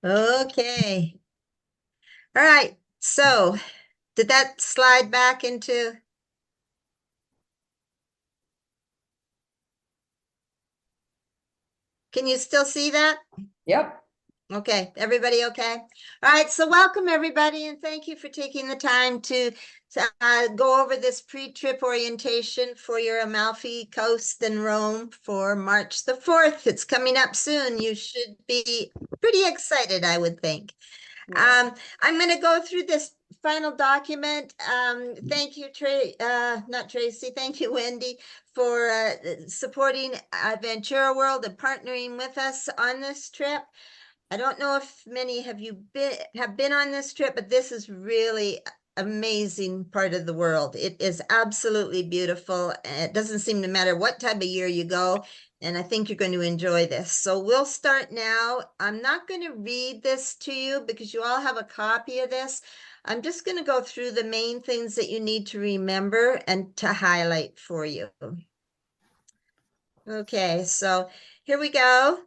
Okay. All right. So did that slide back into, can you still see that? Yep. Okay, everybody okay? All right, so welcome everybody, and thank you for taking the time to go over this pre-trip orientation for your Amalfi Coast and Rome for March the 4th. It's coming up soon. You should be pretty excited, I would think. Yeah. I'm going to go through this final document. Thank you, not Tracy. Thank you, Wendy, for supporting Ventura World and partnering with us on this trip. I don't know if many have been on this trip, but this is really amazing part of the world. It is absolutely beautiful. It doesn't seem to matter what time of year you go, and I think you're going to enjoy this. So we'll start now. I'm not going to read this to you because you all have a copy of this. I'm just going to go through the main things that you need to remember and to highlight for you. Okay, so here we go.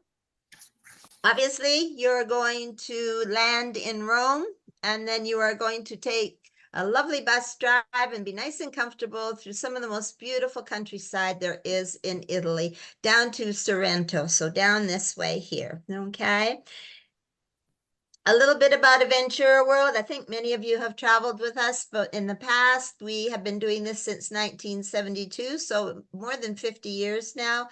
Obviously, you're going to land in Rome, and then you are going to take a lovely bus drive and be nice and comfortable through some of the most beautiful countryside there is in Italy, down to Sorrento. So down this way here, okay? A little bit about Aventura World. I think many of you have traveled with us, but in the past, we have been doing this since 1972, so more than 50 years now.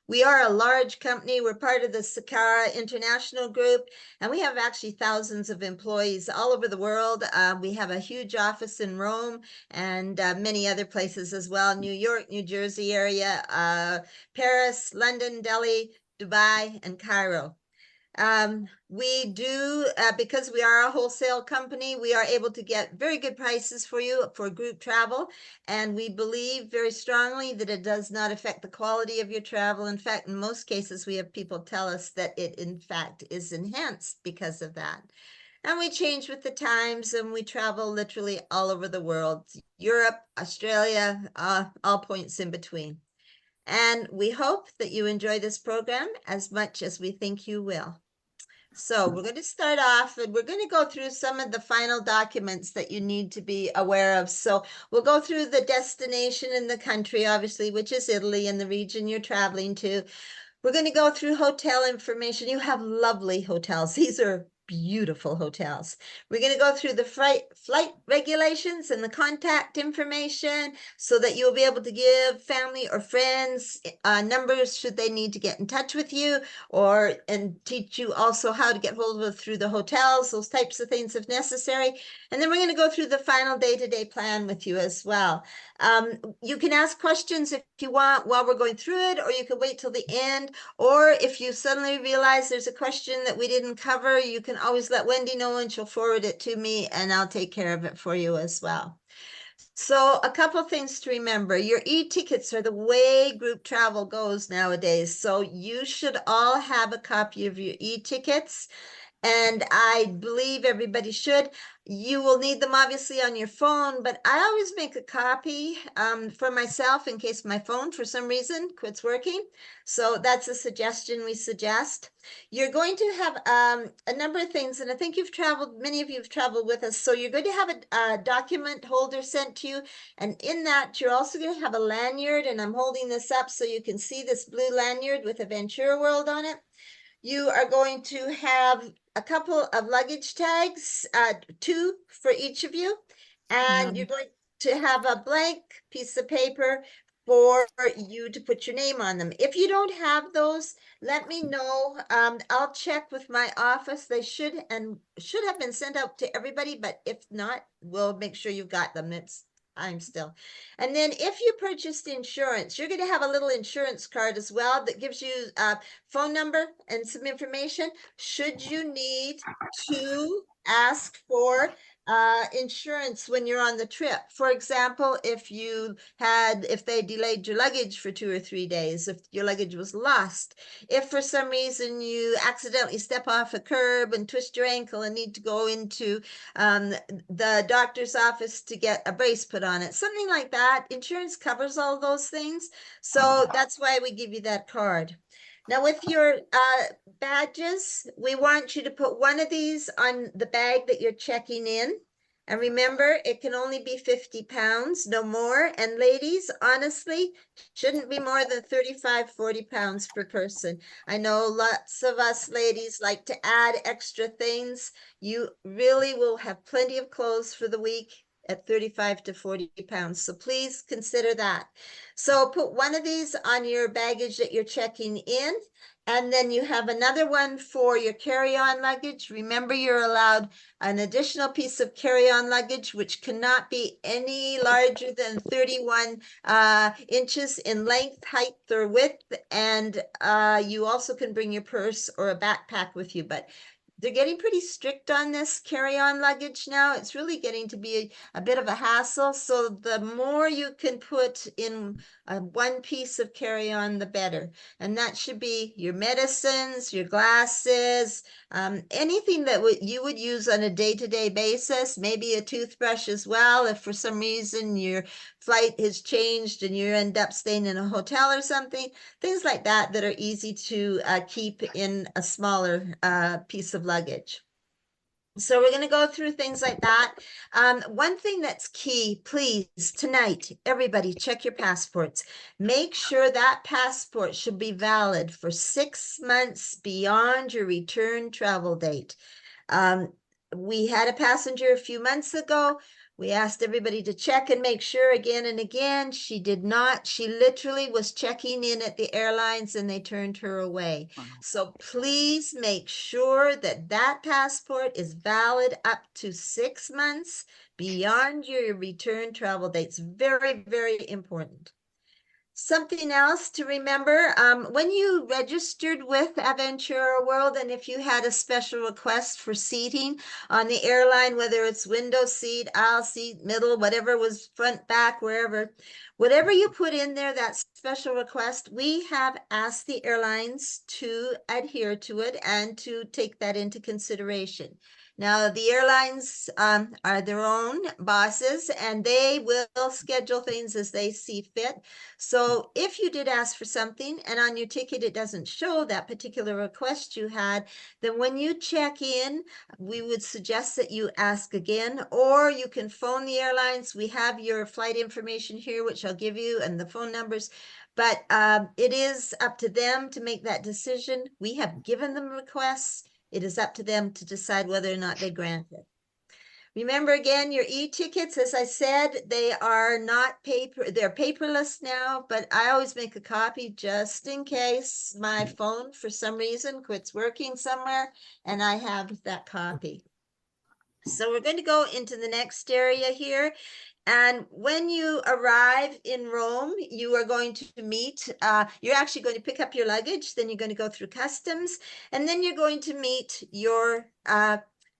We are a large company. We're part of the Sakara International Group, and we have actually thousands of employees all over the world. We have a huge office in Rome and many other places as well. New York, New Jersey area, Paris, London, Delhi, Dubai, and Cairo. We do, because we are a wholesale company, we are able to get very good prices for you for group travel. And we believe very strongly that it does not affect the quality of your travel. In fact, in most cases, we have people tell us that it, in fact, is enhanced because of that. And we change with the times and we travel literally all over the world, Europe, Australia, all points in between. And we hope that you enjoy this program as much as we think you will. So we're going to start off and we're going to go through some of the final documents that you need to be aware of. So we'll go through the destination in the country, obviously, which is Italy and the region you're traveling to. We're going to go through hotel information. You have lovely hotels. These are beautiful hotels. We're going to go through the flight regulations and the contact information so that you'll be able to give family or friends numbers should they need to get in touch with you, or and teach you also how to get hold of through the hotels, those types of things if necessary. And then we're going to go through the final day-to-day plan with you as well. You can ask questions if you want while we're going through it, or you can wait till the end. Or if you suddenly realize there's a question that we didn't cover, you can always let Wendy know and she'll forward it to me and I'll take care of it for you as well. So a couple things to remember. Your e-tickets are the way group travel goes nowadays. So you should all have a copy of your e-tickets. And I believe everybody should. You will need them obviously on your phone, but I always make a copy for myself in case my phone for some reason quits working. So that's a suggestion we suggest. You're going to have a number of things, and I think many of you have traveled with us. So you're going to have a document holder sent to you, and in that you're also going to have a lanyard, and I'm holding this up so you can see this blue lanyard with Aventura World on it. You are going to have a couple of luggage tags, two for each of you, and you're going to have a blank piece of paper for you to put your name on them. If you don't have those, let me know. I'll check with my office. They should have been sent out to everybody, but if not, we'll make sure you've got them. It's time still. And then if you purchased insurance, you're going to have a little insurance card as well that gives you phone number and some information should you need to ask for insurance when you're on the trip. For example, if they delayed your luggage for 2 or 3 days, if your luggage was lost, if for some reason you accidentally step off a curb and twist your ankle and need to go into the doctor's office to get a brace put on it, something like that, insurance covers all those things. So that's why we give you that card. Now with your badges, we want you to put one of these on the bag that you're checking in. And remember, it can only be 50 pounds, no more. And ladies, honestly, shouldn't be more than 35, 40 pounds per person. I know lots of us ladies like to add extra things. You really will have plenty of clothes for the week at 35 to 40 pounds. So please consider that. So put one of these on your baggage that you're checking in. And then you have another one for your carry-on luggage. Remember, you're allowed an additional piece of carry-on luggage, which cannot be any larger than 31 inches in length, height, or width. And you also can bring your purse or a backpack with you. But they're getting pretty strict on this carry-on luggage now. It's really getting to be a bit of a hassle. So the more you can put in one piece of carry-on, the better. And that should be your medicines, your glasses, anything that you would use on a day-to-day basis, maybe a toothbrush as well. If for some reason your flight has changed and you end up staying in a hotel or something, things like that that are easy to keep in a smaller piece of luggage. So we're going to go through things like that. One thing that's key, please, tonight, everybody check your passports. Make sure that passport should be valid for 6 months beyond your return travel date. We had a passenger a few months ago. We asked everybody to check and make sure again and again. She did not. She literally was checking in at the airlines and they turned her away. Wow. So please make sure that that passport is valid up to 6 months beyond your return travel dates. Very, very important. Something else to remember, when you registered with Aventura World, and if you had a special request for seating on the airline, whether it's window seat, aisle seat, middle, whatever was front, back, wherever, whatever you put in there, that special request, we have asked the airlines to adhere to it and to take that into consideration. Now, the airlines are their own bosses and they will schedule things as they see fit. So if you did ask for something and on your ticket it doesn't show that particular request you had, then when you check in, we would suggest that you ask again, or you can phone the airlines. We have your flight information here, which I'll give you, and the phone numbers. But it is up to them to make that decision. We have given them requests. It is up to them to decide whether or not they grant it. Remember again, your e-tickets, as I said, they are not paper, they're paperless now, but I always make a copy just in case my phone for some reason quits working somewhere and I have that copy. So we're going to go into the next area here. And when you arrive in Rome, you are going to meet, you're actually going to pick up your luggage, then you're going to go through customs, and then you're going to meet your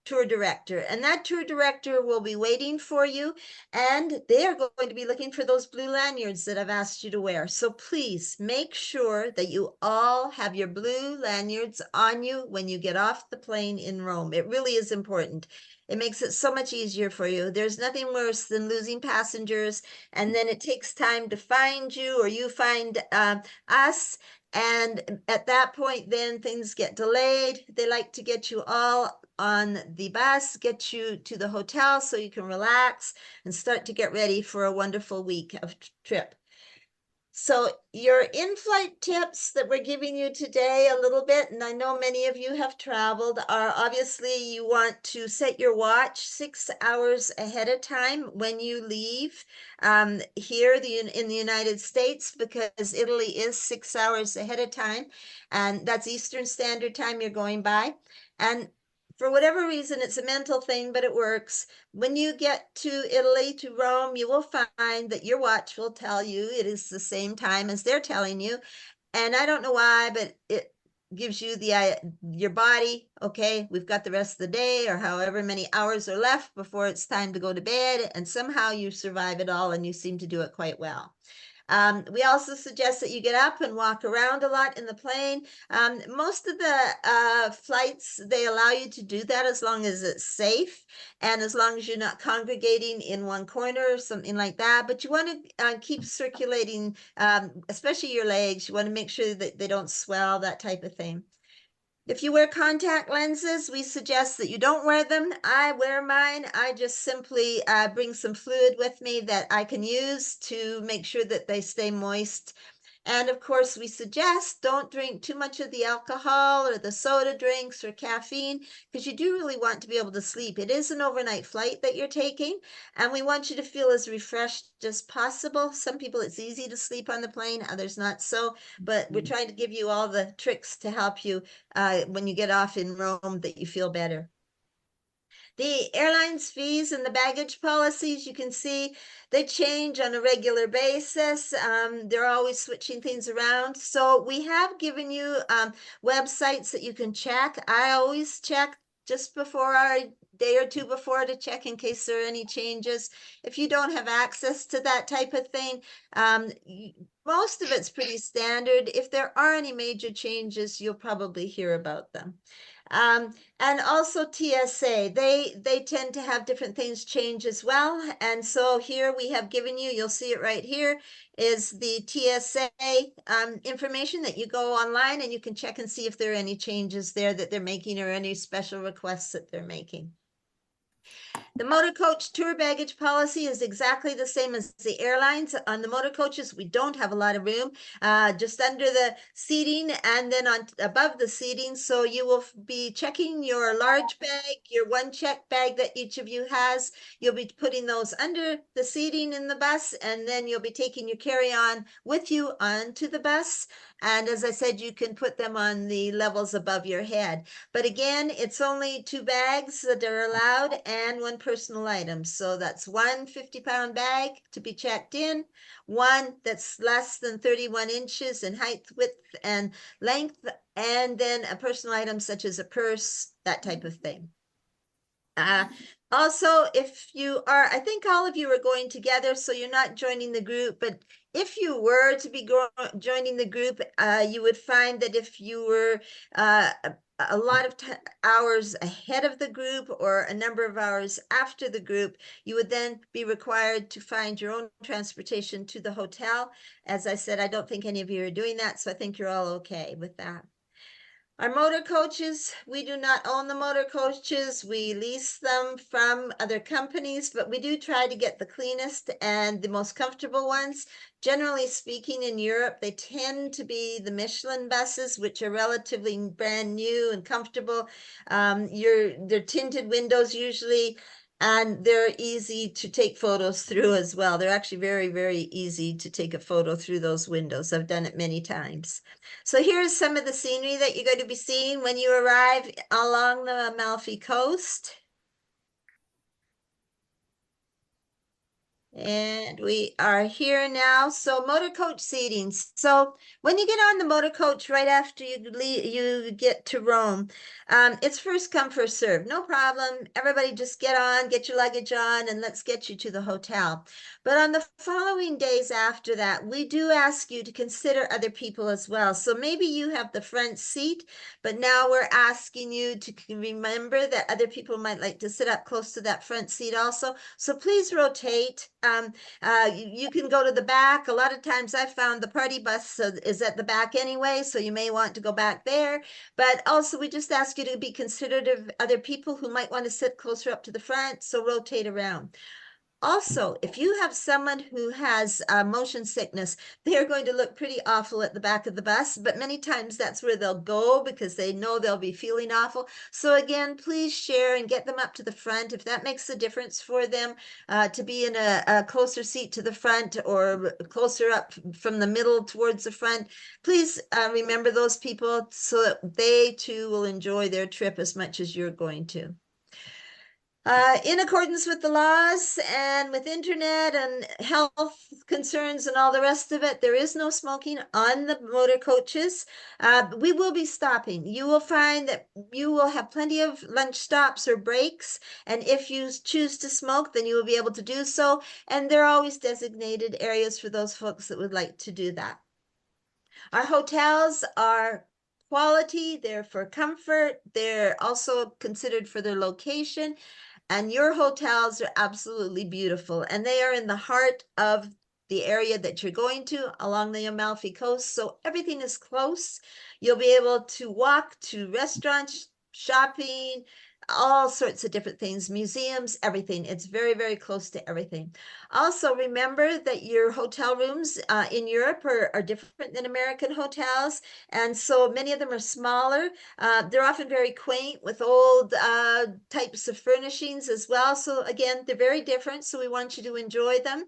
tour director. And that tour director will be waiting for you, and they are going to be looking for those blue lanyards that I've asked you to wear. So please make sure that you all have your blue lanyards on you when you get off the plane in Rome. It really is important. It makes it so much easier for you. There's nothing worse than losing passengers, and then it takes time to find you or you find us. And at that point, then things get delayed. They like to get you all on the bus, get you to the hotel so you can relax and start to get ready for a wonderful week of trip. So your in-flight tips that we're giving you today a little bit, and I know many of you have traveled, are obviously you want to set your watch 6 hours ahead of time when you leave here in the United States, because Italy is 6 hours ahead of time, and that's Eastern Standard Time you're going by. And for whatever reason, it's a mental thing, but it works. When you get to Italy, to Rome, you will find that your watch will tell you it is the same time as they're telling you. And I don't know why, but it gives you your body, okay, we've got the rest of the day or however many hours are left before it's time to go to bed. And somehow you survive it all and you seem to do it quite well. We also suggest that you get up and walk around a lot in the plane. Most of the flights, they allow you to do that as long as it's safe and as long as you're not congregating in one corner or something like that. But you want to keep circulating, especially your legs. You want to make sure that they don't swell, that type of thing. If you wear contact lenses, we suggest that you don't wear them. I wear mine. I just simply bring some fluid with me that I can use to make sure that they stay moist. And of course, we suggest don't drink too much of the alcohol or the soda drinks or caffeine because you do really want to be able to sleep. It is an overnight flight that you're taking, and we want you to feel as refreshed as possible. Some people, it's easy to sleep on the plane, others not so, but we're trying to give you all the tricks to help you when you get off in Rome that you feel better. The airline's fees and the baggage policies, you can see they change on a regular basis. They're always switching things around. So we have given you websites that you can check. I always check just before our day or two before to check in case there are any changes. If you don't have access to that type of thing, most of it's pretty standard. If there are any major changes, you'll probably hear about them. And also TSA, they tend to have different things change as well. And so here we have given you, you'll see it right here, is the TSA information that you go online and you can check and see if there are any changes there that they're making or any special requests that they're making. The motor coach tour baggage policy is exactly the same as the airlines. On the motor coaches, we don't have a lot of room, just under the seating and then on above the seating. So you will be checking your large bag, your one check bag that each of you has. You'll be putting those under the seating in the bus, and then you'll be taking your carry-on with you onto the bus. And as I said, you can put them on the levels above your head. But again, it's only 2 bags that are allowed and 1 personal item. So that's 1 50-pound bag to be checked in, one that's less than 31 inches in height, width, and length, and then a personal item such as a purse, that type of thing. Also, if you are, I think all of you are going together, so you're not joining the group, but if you were to be joining the group, you would find that if you were a lot of hours ahead of the group or a number of hours after the group, you would then be required to find your own transportation to the hotel. As I said, I don't think any of you are doing that, so I think you're all okay with that. Our motor coaches, we do not own the motor coaches. We lease them from other companies, but we do try to get the cleanest and the most comfortable ones. Generally speaking, in Europe, they tend to be the Michelin buses, which are relatively brand new and comfortable. They're tinted windows usually, and they're easy to take photos through as well. They're actually very, very easy to take a photo through those windows. I've done it many times. So here's some of the scenery that you're going to be seeing when you arrive along the Amalfi coast. And we are here now. So motor coach seating. So when you get on the motor coach right after you get to Rome, it's first come, first serve. No problem. Everybody just get on, get your luggage on, and let's get you to the hotel. But on the following days after that, we do ask you to consider other people as well. So maybe you have the front seat, but now we're asking you to remember that other people might like to sit up close to that front seat also. So please rotate. You can go to the back. A lot of times I found the party bus is at the back anyway, so you may want to go back there. But also we just ask you to be considerate of other people who might want to sit closer up to the front, so rotate around. Also, if you have someone who has motion sickness, they're going to look pretty awful at the back of the bus, but many times that's where they'll go because they know they'll be feeling awful. So again, please share and get them up to the front if that makes a difference for them to be in a closer seat to the front or closer up from the middle towards the front. Please remember those people so that they too will enjoy their trip as much as you're going to. In accordance with the laws and with internet and health concerns and all the rest of it, there is no smoking on the motor coaches. We will be stopping. You will find that you will have plenty of lunch stops or breaks, and if you choose to smoke, then you will be able to do so. And there are always designated areas for those folks that would like to do that. Our hotels are quality, they're for comfort, they're also considered for their location. And your hotels are absolutely beautiful. And they are in the heart of the area that you're going to along the Amalfi Coast. So everything is close. You'll be able to walk to restaurants, shopping, all sorts of different things, museums, everything. It's very, very close to everything. Also, remember that your hotel rooms in Europe are different than American hotels. And so many of them are smaller. They're often very quaint with old types of furnishings as well. So again, they're very different. So we want you to enjoy them.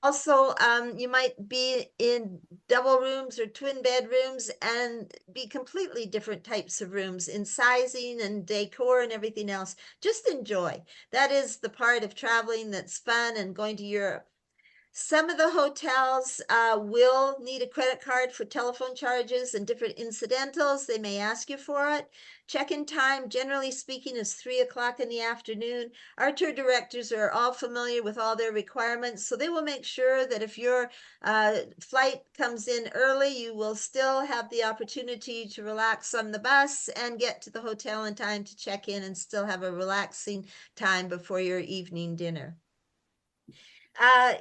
Also, you might be in double rooms or twin bedrooms and be completely different types of rooms in sizing and decor and everything else. Just enjoy. That is the part of traveling that's fun and going to Europe. Some of the hotels will need a credit card for telephone charges and different incidentals. They may ask you for it. Check-in time, generally speaking, is 3 o'clock in the afternoon. Our tour directors are all familiar with all their requirements, so they will make sure that if your flight comes in early, you will still have the opportunity to relax on the bus and get to the hotel in time to check in and still have a relaxing time before your evening dinner.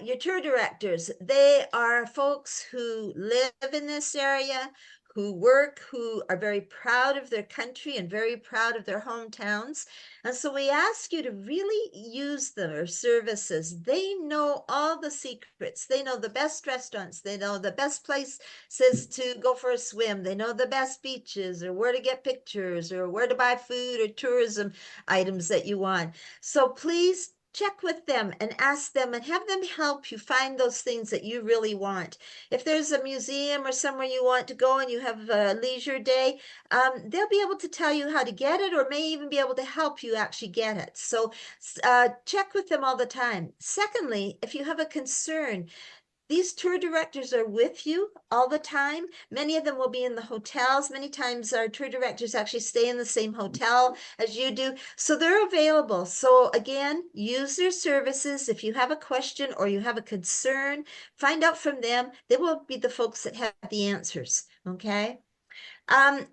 Your tour directors, they are folks who live in this area, who work, who are very proud of their country and very proud of their hometowns. And so we ask you to really use their services. They know all the secrets. They know the best restaurants. They know the best places to go for a swim. They know the best beaches or where to get pictures or where to buy food or tourism items that you want. So please check with them and ask them and have them help you find those things that you really want. If there's a museum or somewhere you want to go and you have a leisure day, they'll be able to tell you how to get it or may even be able to help you actually get it. So check with them all the time. Secondly, if you have a concern, these tour directors are with you all the time. Many of them will be in the hotels. Many times our tour directors actually stay in the same hotel as you do. So they're available. So again, use their services. If you have a question or you have a concern, find out from them. They will be the folks that have the answers. Okay.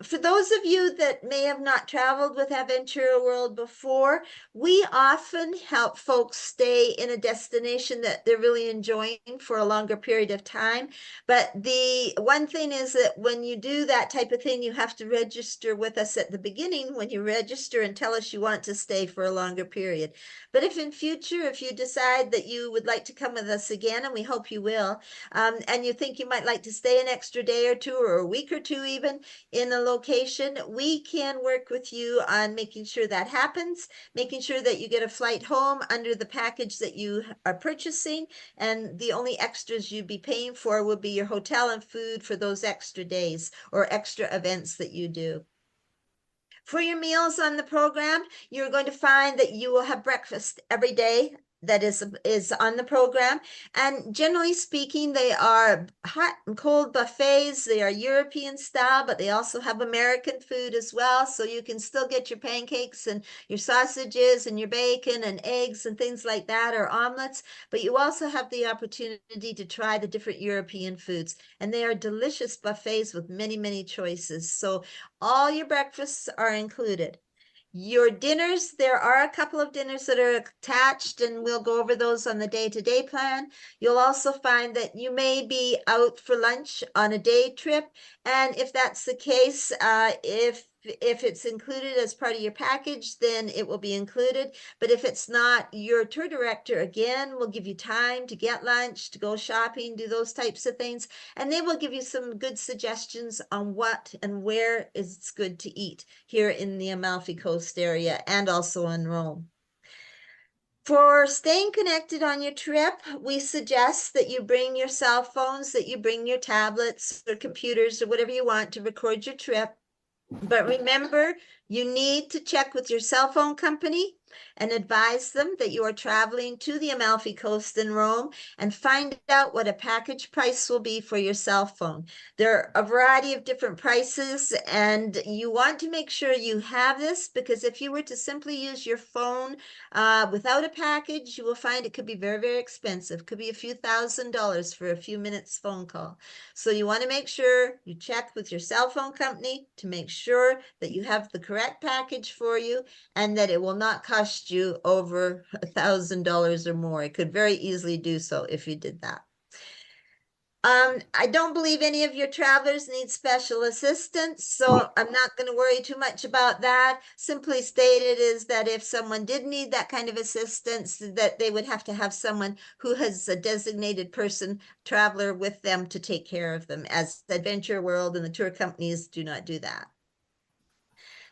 For those of you that may have not traveled with Aventura World before, we often help folks stay in a destination that they're really enjoying for a longer period of time. But the one thing is that when you do that type of thing, you have to register with us at the beginning when you register and tell us you want to stay for a longer period. But if in future, if you decide that you would like to come with us again, and we hope you will, and you think you might like to stay an extra day or two or a week or two even, in a location, we can work with you on making sure that happens, making sure that you get a flight home under the package that you are purchasing, and the only extras you'd be paying for would be your hotel and food for those extra days or extra events that you do. For your meals on the program, you're going to find that you will have breakfast every day that is on the program. And generally speaking, they are hot and cold buffets. They are European style, but they also have American food as well. So you can still get your pancakes and your sausages and your bacon and eggs and things like that, or omelets. But you also have the opportunity to try the different European foods. And they are delicious buffets with many, many choices. So all your breakfasts are included. Your dinners, there are a couple of dinners that are attached, and we'll go over those on the day-to-day plan. You'll also find that you may be out for lunch on a day trip, and if that's the case, if it's included as part of your package, then it will be included. But if it's not, your tour director, again, will give you time to get lunch, to go shopping, do those types of things. And they will give you some good suggestions on what and where is good to eat here in the Amalfi Coast area and also in Rome. For staying connected on your trip, we suggest that you bring your cell phones, that you bring your tablets or computers or whatever you want to record your trip. But remember, you need to check with your cell phone company and advise them that you are traveling to the Amalfi Coast in Rome, and find out what a package price will be for your cell phone. There are a variety of different prices, and you want to make sure you have this, because if you were to simply use your phone without a package, you will find it could be very, very expensive. Could be a few $1,000s for a few minutes phone call. So you want to make sure you check with your cell phone company to make sure that you have the correct package for you, and that it will not cost you over $1,000 or more. It could very easily do so if you did that. I don't believe any of your travelers need special assistance, so I'm not going to worry too much about that. Simply stated is that if someone did need that kind of assistance, that they would have to have someone who has a designated person, traveler with them to take care of them, as Adventure World and the tour companies do not do that.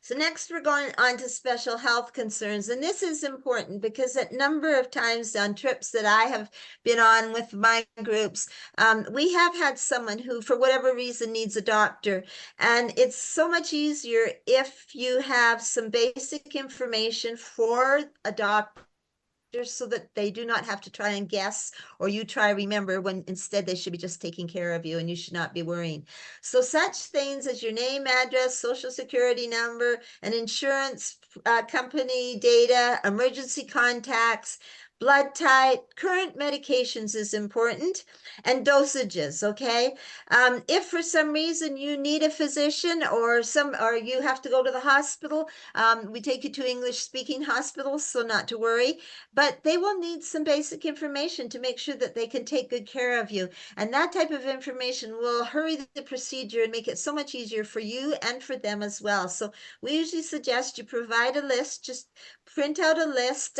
So next we're going on to special health concerns. And this is important because a number of times on trips that I have been on with my groups, we have had someone who, for whatever reason, needs a doctor. And it's so much easier if you have some basic information for a doctor, so that they do not have to try and guess, or you try remember, when instead they should be just taking care of you and you should not be worrying. So such things as your name, address, social security number, and insurance company data, emergency contacts, blood type, current medications is important, and dosages, okay? If for some reason you need a physician, or you have to go to the hospital, we take you to English-speaking hospitals, so not to worry. But they will need some basic information to make sure that they can take good care of you. And that type of information will hurry the procedure and make it so much easier for you and for them as well. So we usually suggest you provide a list. Just print out a list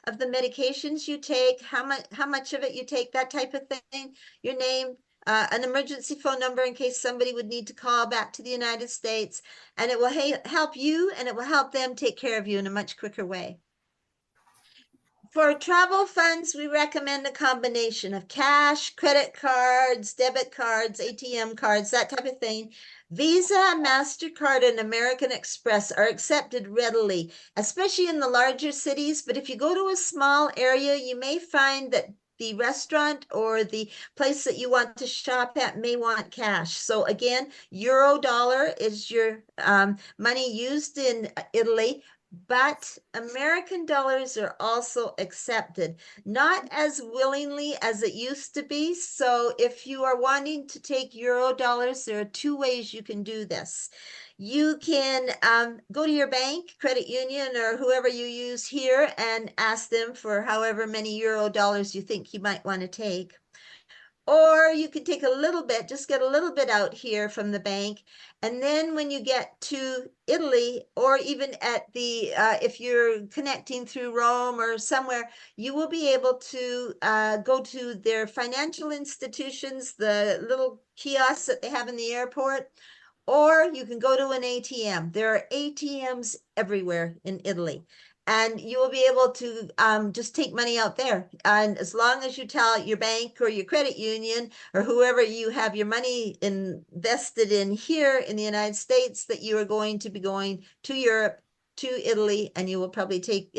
of the medications you take, how much of it you take, that type of thing, your name, an emergency phone number in case somebody would need to call back to the United States. And it will help you, and it will help them take care of you in a much quicker way. For travel funds, we recommend a combination of cash, credit cards, debit cards, ATM cards, that type of thing. Visa, MasterCard, and American Express are accepted readily, especially in the larger cities. But if you go to a small area, you may find that the restaurant or the place that you want to shop at may want cash. So again, euro dollar is your money used in Italy, but American dollars are also accepted, not as willingly as it used to be. So if you are wanting to take euro dollars, there are two ways you can do this. You can go to your bank, credit union, or whoever you use here, and ask them for however many euro dollars you think you might want to take. Or you could take a little bit, just get a little bit out here from the bank. And then when you get to Italy, or even at the, if you're connecting through Rome or somewhere, you will be able to go to their financial institutions, the little kiosks that they have in the airport, or you can go to an ATM. There are ATMs everywhere in Italy, and you will be able to just take money out there. And as long as you tell your bank or your credit union or whoever you have your money invested in here in the United States that you are going to be going to Europe, to Italy, and you will probably take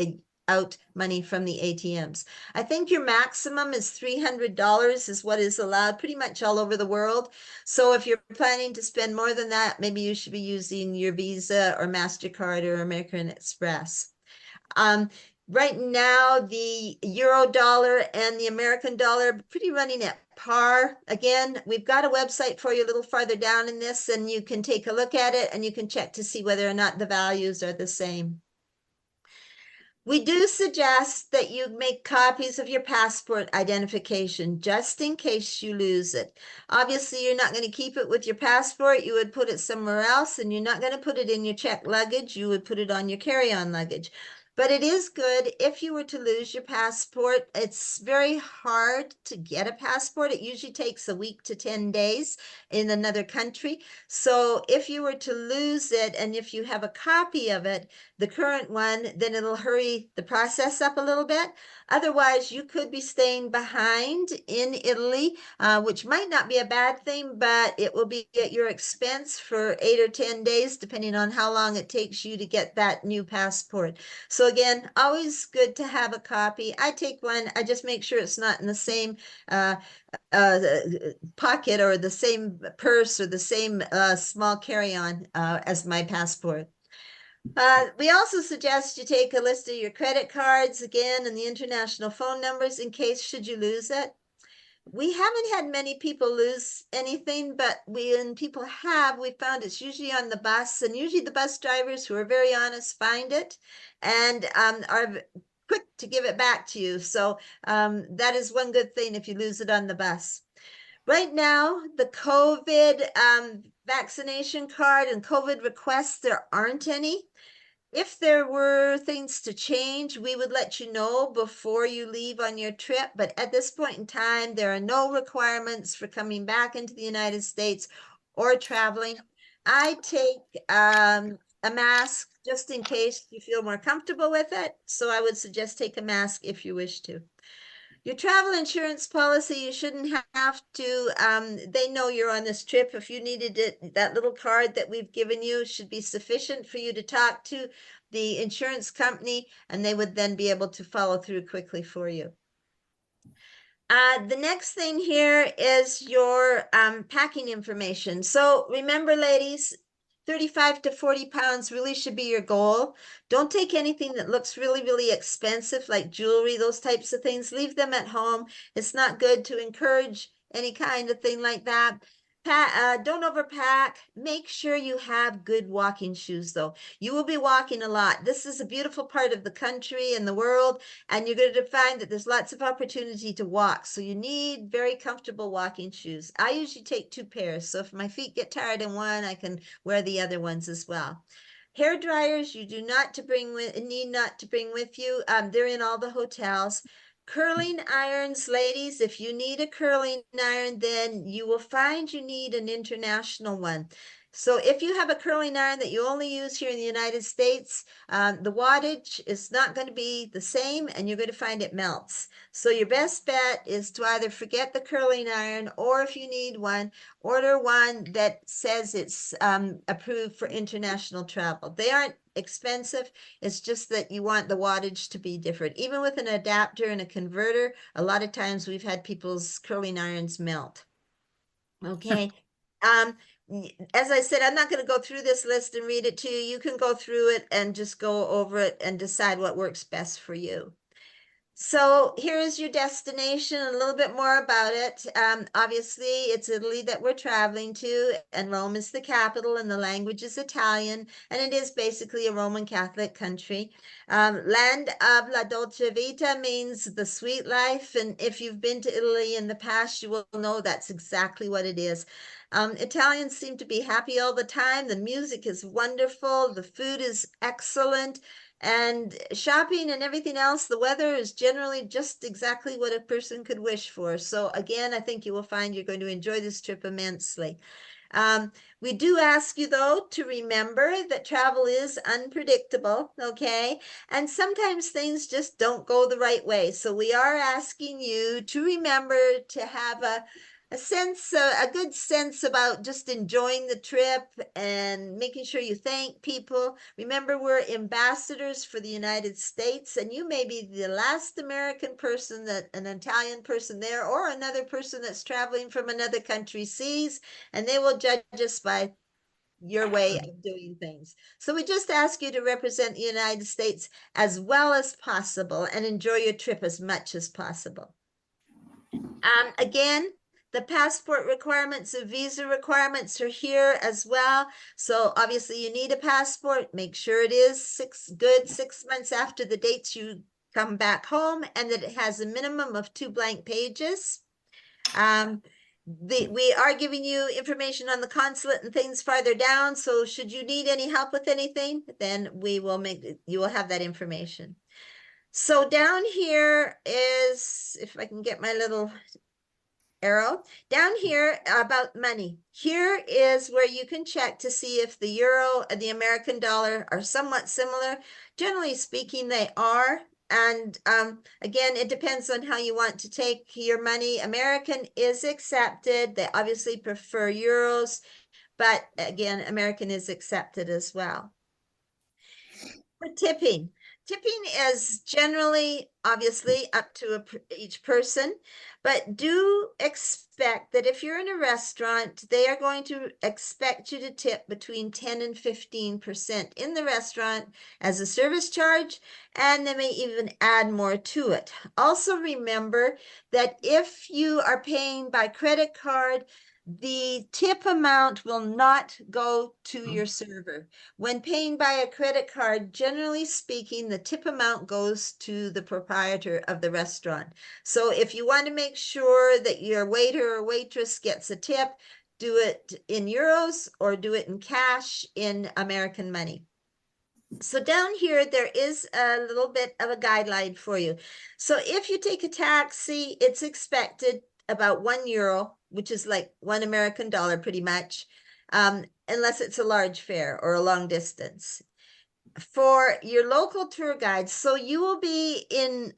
out money from the ATMs. I think your maximum is $300 is what is allowed pretty much all over the world. So if you're planning to spend more than that, maybe you should be using your Visa or MasterCard or American Express. Right now, the euro dollar and the American dollar are pretty running at par. Again, we've got a website for you a little farther down in this, and you can take a look at it and you can check to see whether or not the values are the same. We do suggest that you make copies of your passport identification just in case you lose it. Obviously, you're not going to keep it with your passport. You would put it somewhere else, and you're not going to put it in your checked luggage. You would put it on your carry-on luggage. But it is good if you were to lose your passport. It's very hard to get a passport. It usually takes a week to 10 days in another country. So if you were to lose it, and if you have a copy of it, the current one, then it'll hurry the process up a little bit. Otherwise, you could be staying behind in Italy, which might not be a bad thing, but it will be at your expense for 8 or 10 days, depending on how long it takes you to get that new passport. So again, always good to have a copy. I take one, I just make sure it's not in the same uh, pocket or the same purse or the same small carry-on as my passport. We also suggest you take a list of your credit cards again and the international phone numbers in case should you lose it. We haven't had many people lose anything, but when people have, we found it's usually on the bus, and usually the bus drivers who are very honest find it and are quick to give it back to you. So that is one good thing if you lose it on the bus. Right now, the COVID vaccination card and COVID requests, there aren't any. If there were things to change, we would let you know before you leave on your trip. But at this point in time, there are no requirements for coming back into the United States or traveling. I take a mask just in case you feel more comfortable with it. So I would suggest take a mask if you wish to. Your travel insurance policy, you shouldn't have to, they know you're on this trip. If you needed it, that little card that we've given you should be sufficient for you to talk to the insurance company, and they would then be able to follow through quickly for you. The next thing here is your packing information. So remember, ladies, 35 to 40 pounds really should be your goal. Don't take anything that looks really, really expensive, like jewelry, those types of things. Leave them at home. It's not good to encourage any kind of thing like that. Don't overpack. Make sure you have good walking shoes, though. You will be walking a lot. This is a beautiful part of the country and the world, and you're going to find that there's lots of opportunity to walk. So you need very comfortable walking shoes. I usually take 2 pairs. So if my feet get tired in one, I can wear the other ones as well. Hair dryers, you do not to bring with, need not to bring with you. They're in all the hotels. Curling irons, ladies, if you need a curling iron, then you will find you need an international one. So if you have a curling iron that you only use here in the United States, the wattage is not going to be the same, and you're going to find it melts. So your best bet is to either forget the curling iron, or if you need one, order one that says it's approved for international travel. They aren't expensive. It's just that you want the wattage to be different. Even with an adapter and a converter, a lot of times we've had people's curling irons melt. Okay. As I said, I'm not going to go through this list and read it to you. You can go through it and just go over it and decide what works best for you. So here's your destination, a little bit more about it. Obviously, it's Italy that we're traveling to, and Rome is the capital, and the language is Italian, and it is basically a Roman Catholic country. Land of la dolce vita means the sweet life, and if you've been to Italy in the past, you will know that's exactly what it is. Italians seem to be happy all the time. The music is wonderful. The food is excellent. And shopping and everything else, the weather is generally just exactly what a person could wish for. So again, I think you will find you're going to enjoy this trip immensely. We do ask you, though, to remember that travel is unpredictable, okay? And sometimes things just don't go the right way. So we are asking you to remember to have a sense, a good sense about just enjoying the trip and making sure you thank people. Remember, we're ambassadors for the United States, and you may be the last American person that an Italian person there or another person that's traveling from another country sees, and they will judge us by your way of doing things. So we just ask you to represent the United States as well as possible and enjoy your trip as much as possible. Again, the passport requirements and visa requirements are here as well. So obviously you need a passport. Make sure it is 6 months after the dates you come back home, and that it has a minimum of 2 blank pages. We are giving you information on the consulate and things farther down. So should you need any help with anything, then you will have that information. So down here is, if I can get my little arrow down here about money. Here is where you can check to see if the euro and the American dollar are somewhat similar. Generally speaking, they are. And again, it depends on how you want to take your money. American is accepted. They obviously prefer euros, but again, American is accepted as well. For tipping. Tipping is generally, obviously, up to each person, but do expect that if you're in a restaurant, they are going to expect you to tip between 10 and 15% in the restaurant as a service charge, and they may even add more to it. Also, remember that if you are paying by credit card, the tip amount will not go to your server. When paying by a credit card, generally speaking, the tip amount goes to the proprietor of the restaurant. So if you want to make sure that your waiter or waitress gets a tip, do it in euros or do it in cash in American money. So down here, there is a little bit of a guideline for you. So if you take a taxi, it's expected about €1, which is like $1 American pretty much, unless it's a large fare or a long distance. For your local tour guide, so you will be in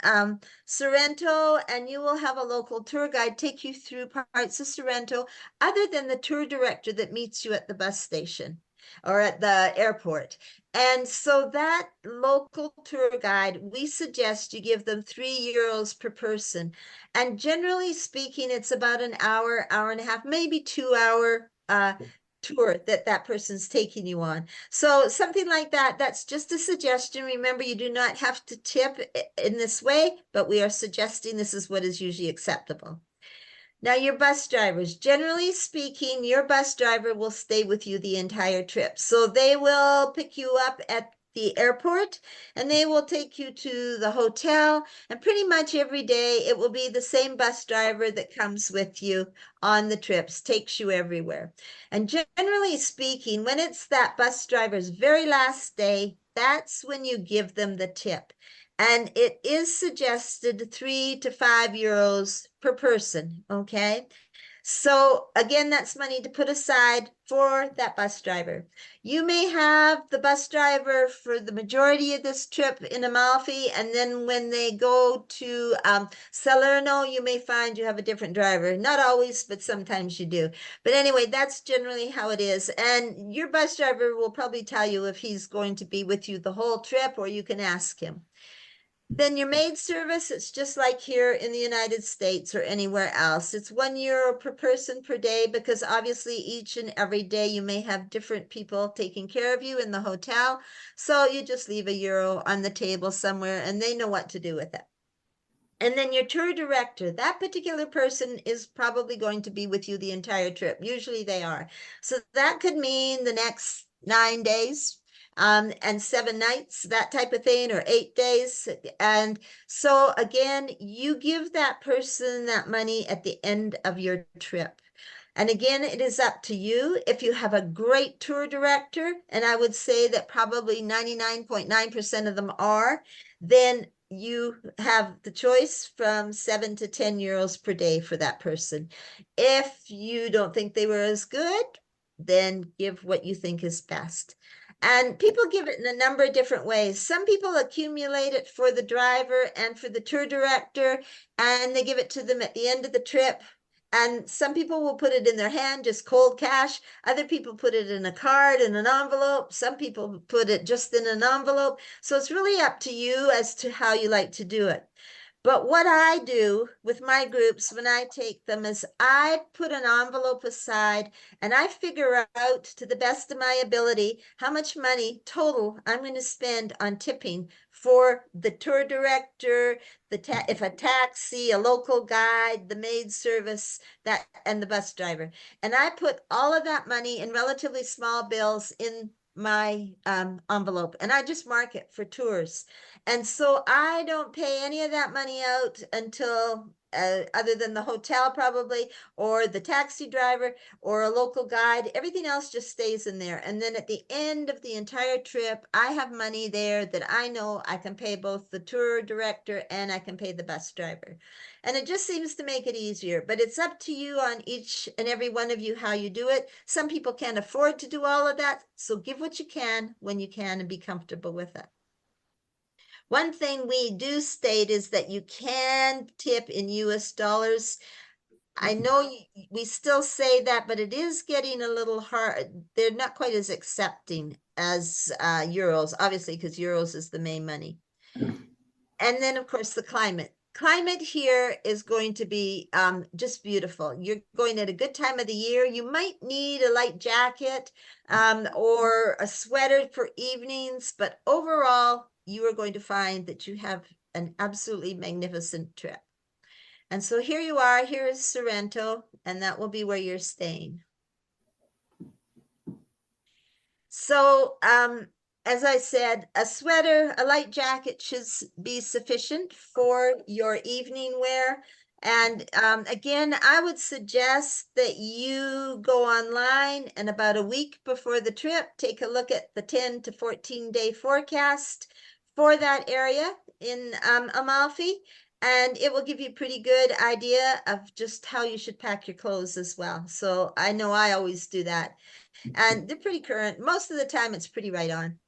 Sorrento and you will have a local tour guide take you through parts of Sorrento other than the tour director that meets you at the bus station or at the airport. And so that local tour guide, we suggest you give them €3 per person. And generally speaking, it's about an hour, hour and a half, maybe 2 hour tour that person's taking you on. So something like that, that's just a suggestion. Remember, you do not have to tip in this way, but we are suggesting this is what is usually acceptable. Now, your bus drivers, generally speaking, your bus driver will stay with you the entire trip. So they will pick you up at the airport and they will take you to the hotel. And pretty much every day, it will be the same bus driver that comes with you on the trips, takes you everywhere. And generally speaking, when it's that bus driver's very last day, that's when you give them the tip. And it is suggested €3 to €5 per person, okay? So again, that's money to put aside for that bus driver. You may have the bus driver for the majority of this trip in Amalfi, and then when they go to Salerno, you may find you have a different driver. Not always, but sometimes you do. But anyway, that's generally how it is. And your bus driver will probably tell you if he's going to be with you the whole trip, or you can ask him. Then your maid service, it's just like here in the United States or anywhere else. It's €1 per person per day because obviously each and every day you may have different people taking care of you in the hotel. So you just leave €1 on the table somewhere and they know what to do with it. And then your tour director, that particular person is probably going to be with you the entire trip. Usually they are. So that could mean the next 9 days and 7 nights, that type of thing, or 8 days. And so again, you give that person that money at the end of your trip. And again, it is up to you. If you have a great tour director, and I would say that probably 99.9% of them are, then you have the choice from €7 to €10 per day for that person. If you don't think they were as good, then give what you think is best. And people give it in a number of different ways. Some people accumulate it for the driver and for the tour director, and they give it to them at the end of the trip. And some people will put it in their hand, just cold cash. Other people put it in a card, in an envelope. Some people put it just in an envelope. So it's really up to you as to how you like to do it. But what I do with my groups when I take them is I put an envelope aside and I figure out to the best of my ability how much money total I'm going to spend on tipping for the tour director, if a taxi, a local guide, the maid service, that and the bus driver. And I put all of that money in relatively small bills in my envelope and I just mark it for tours. And so I don't pay any of that money out until other than the hotel probably, or the taxi driver, or a local guide. Everything else just stays in there. And then at the end of the entire trip, I have money there that I know I can pay both the tour director and I can pay the bus driver. And it just seems to make it easier. But it's up to you on each and every one of you how you do it. Some people can't afford to do all of that. So give what you can when you can and be comfortable with it. One thing we do state is that you can tip in US dollars. I know we still say that, but it is getting a little hard. They're not quite as accepting as euros, obviously, because euros is the main money. And then, of course, the climate. Climate here is going to be just beautiful. You're going at a good time of the year. You might need a light jacket or a sweater for evenings, but overall, you are going to find that you have an absolutely magnificent trip. And so here you are, here is Sorrento, and that will be where you're staying. So, as I said, a sweater, a light jacket should be sufficient for your evening wear. And again, I would suggest that you go online and about a week before the trip, take a look at the 10 to 14 day forecast for that area in Amalfi. And it will give you a pretty good idea of just how you should pack your clothes as well. So I know I always do that. And they're pretty current. Most of the time, it's pretty right on.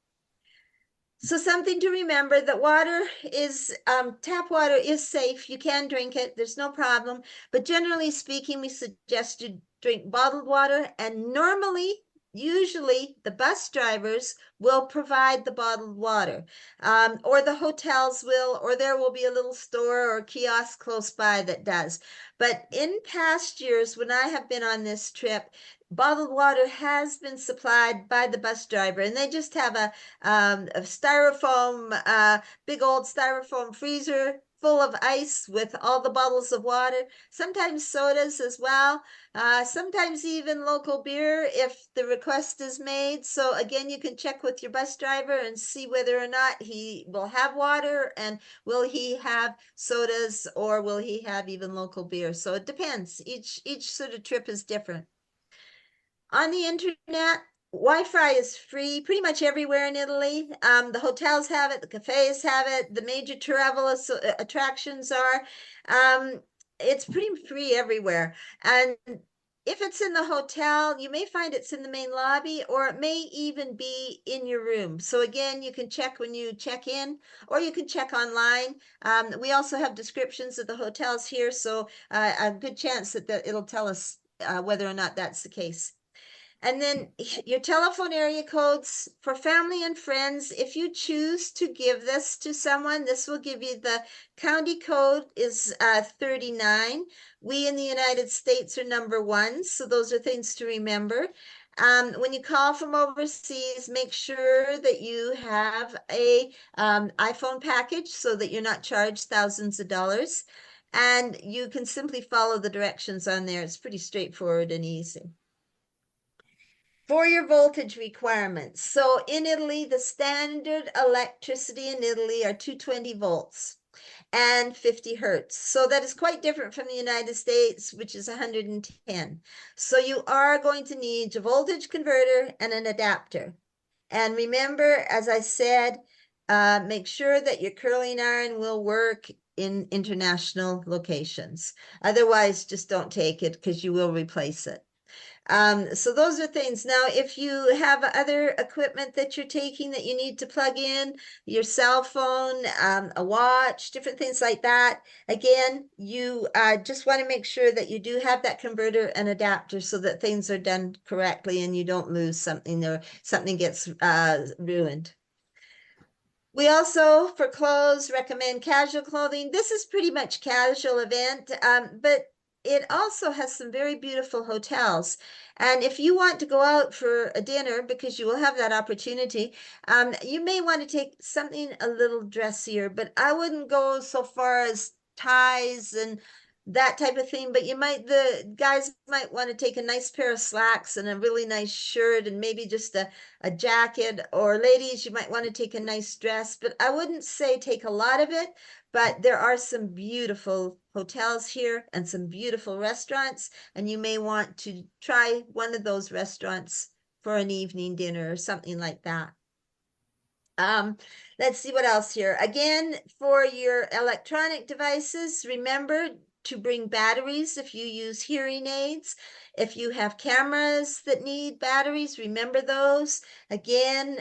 So something to remember that water is, tap water is safe. You can drink it. There's no problem. But generally speaking, we suggest you drink bottled water. And normally, usually, the bus drivers will provide the bottled water. Or the hotels will, or there will be a little store or kiosk close by that does. But in past years, when I have been on this trip, bottled water has been supplied by the bus driver, and they just have a styrofoam, big old styrofoam freezer full of ice with all the bottles of water, sometimes sodas as well, sometimes even local beer if the request is made. So again, you can check with your bus driver and see whether or not he will have water, and will he have sodas, or will he have even local beer. So it depends. Each sort of trip is different. On the internet, Wi-Fi is free pretty much everywhere in Italy. The hotels have it, the cafes have it, the major travel attractions are. It's pretty free everywhere. And if it's in the hotel, you may find it's in the main lobby, or it may even be in your room. So again, you can check when you check in, or you can check online. We also have descriptions of the hotels here, so a good chance that it'll tell us whether or not that's the case. And then your telephone area codes for family and friends. If you choose to give this to someone, this will give you the county code is 39. We in the United States are #1. So those are things to remember. When you call from overseas, make sure that you have a iPhone package so that you're not charged thousands of dollars. And you can simply follow the directions on there. It's pretty straightforward and easy. For your voltage requirements. So in Italy, the standard electricity in Italy are 220 volts and 50 hertz. So that is quite different from the United States, which is 110. So you are going to need a voltage converter and an adapter. And remember, as I said, make sure that your curling iron will work in international locations. Otherwise, just don't take it, because you will replace it. So those are things. Now, if you have other equipment that you're taking that you need to plug in, your cell phone, a watch, different things like that, again, you just want to make sure that you do have that converter and adapter so that things are done correctly and you don't lose something, or something gets ruined. We also, for clothes, recommend casual clothing. This is pretty much casual event, but it also has some very beautiful hotels. And if you want to go out for a dinner, because you will have that opportunity, you may want to take something a little dressier, but I wouldn't go so far as ties and that type of thing. But the guys might want to take a nice pair of slacks and a really nice shirt, and maybe just a jacket, or ladies, you might want to take a nice dress, but I wouldn't say take a lot of it. But there are some beautiful hotels here and some beautiful restaurants, and you may want to try one of those restaurants for an evening dinner or something like that. Let's see what else here. Again, for your electronic devices, remember, to bring batteries if you use hearing aids. If you have cameras that need batteries, remember those. Again,